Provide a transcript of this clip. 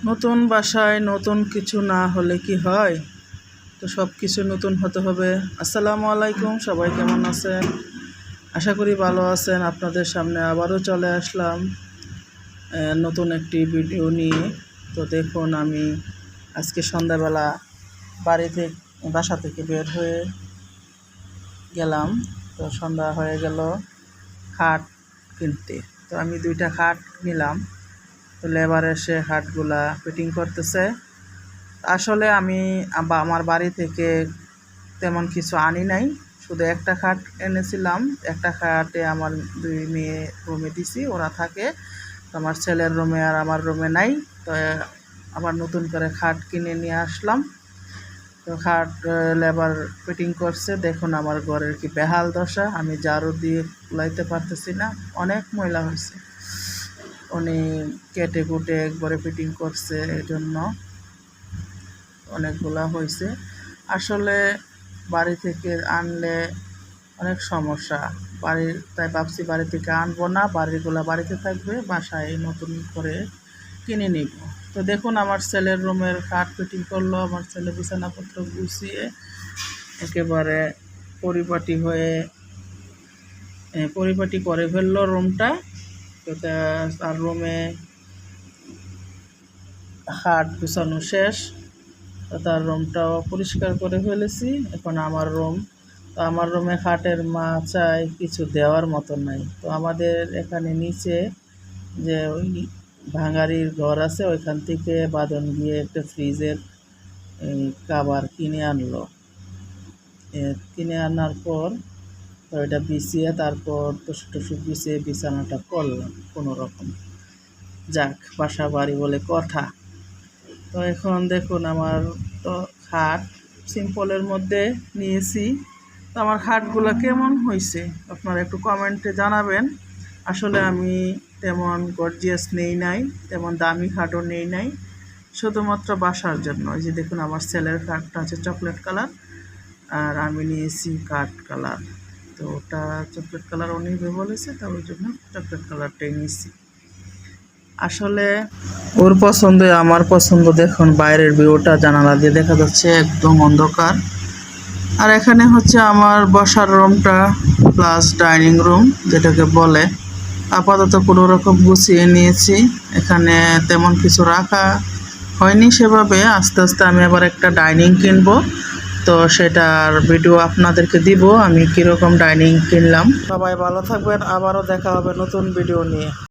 নতুন বাসায় নতুন কিছু না হলে কি হয়? তো সব কিছু নতুন হতে হবে। আসসালামু আলাইকুম, সবাই কেমন আছেন? আশা করি ভালো আছেন। আপনাদের সামনে আবারও চলে আসলাম নতুন একটি ভিডিও নিয়ে। তো দেখুন, আমি আজকে সন্ধ্যাবেলা বাসা থেকে বের হয়ে গেলাম। তো সন্ধ্যা হয়ে গেল খাট কিনতে। তো আমি 2টা খাট নিলাম। তো লেবার এসে খাটগুলা ফিটিং করতেছে। আসলে আমি আমার বাড়ি থেকে তেমন কিছু আনি নাই, শুধু একটা খাট এনেছিলাম। একটা খাটে আমার 2 মেয়ে রুমে দিছি, ওরা থাকে। তো আমার ছেলের রুমে আর আমার রুমে নাই। তো আবার নতুন করে খাট কিনে নিয়ে আসলাম। তো খাট লেবার ফিটিং করছে। দেখুন আমার ঘরের কি বেহাল দশা, আমি ঝাড়ু দিয়ে কুলাইতে পারতেছি না, অনেক ময়লা হয়েছে। উনি কেটে কুটে একবারে ফিটিং করছে, এজন্য অনেকগুলা হয়েছে। আসলে বাড়ি থেকে আনলে অনেক সমস্যা, তাই ভাবছি বাড়ি থেকে আনবো না, বাড়িগুলা বাড়িতে থাকবে, বাসায় নতুন করে কিনে নিব। তো দেখুন আমার ছেলের রুমের খাট ফিটিং করলো। আমার ছেলে বিছানাপত্র গুছিয়ে একেবারে পরিপাটি করে ফেললো রুমটা। তো তার রুমে খাট গুছানো শেষ। তো তার রুমটাও পরিষ্কার করে ফেলেছি। এখন আমার রুম। তো আমার রুমে খাটের মাচায় কিছু দেওয়ার মতো নাই। তো আমাদের এখানে নিচে যে ওই ভাঙাড়ির ঘর আছে, ওইখান থেকে বাঁধন গিয়ে একটা ফ্রিজের কাভার কিনে আনলো। কিনে আনার পর তো এটা বিছিয়ে তারপর টসু বিছিয়ে বিছানাটা করলাম কোনো রকম। যাক, বাসা বাড়ি বলে কথা। তো এখন দেখুন আমার তো খাট সিম্পলের মধ্যে নিয়েছি। তো আমার খাটগুলো কেমন হয়েছে আপনারা একটু কমেন্টে জানাবেন। আসলে আমি তেমন গর্জিয়াস নেই নাই, তেমন দামি খাটও নেই নাই, শুধুমাত্র বাসার জন্য। এই যে দেখুন আমার ছেলের খাটটা আছে চকলেট কালার, আর আমি নিয়েছি কাঠ কালার। তো ওটা চকলেট কালার ও নিবে বলেছে, তো ওই জন্য চকলেট কালারটাই নিয়েছি। আসলে ওর পছন্দ আমার পছন্দ। দেখুন বাইরের ভিউটা জানালা দিয়ে দেখা যাচ্ছে, একদম অন্ধকার। আর এখানে হচ্ছে আমার বসার রুমটা প্লাস ডাইনিং রুম যেটাকে বলে। আপাতত কোনো রকম গুছিয়ে নিয়েছি, এখানে তেমন কিছু রাখা হয়নি সেভাবে। আস্তে আস্তে আমি আবার একটা ডাইনিং কিনবো, তো সেটার ভিডিও আপনাদেরকে দিব আমি কীরকম ডাইনিং কিনলাম। সবাই ভালো থাকবেন, আবারও দেখা হবে নতুন ভিডিও নিয়ে।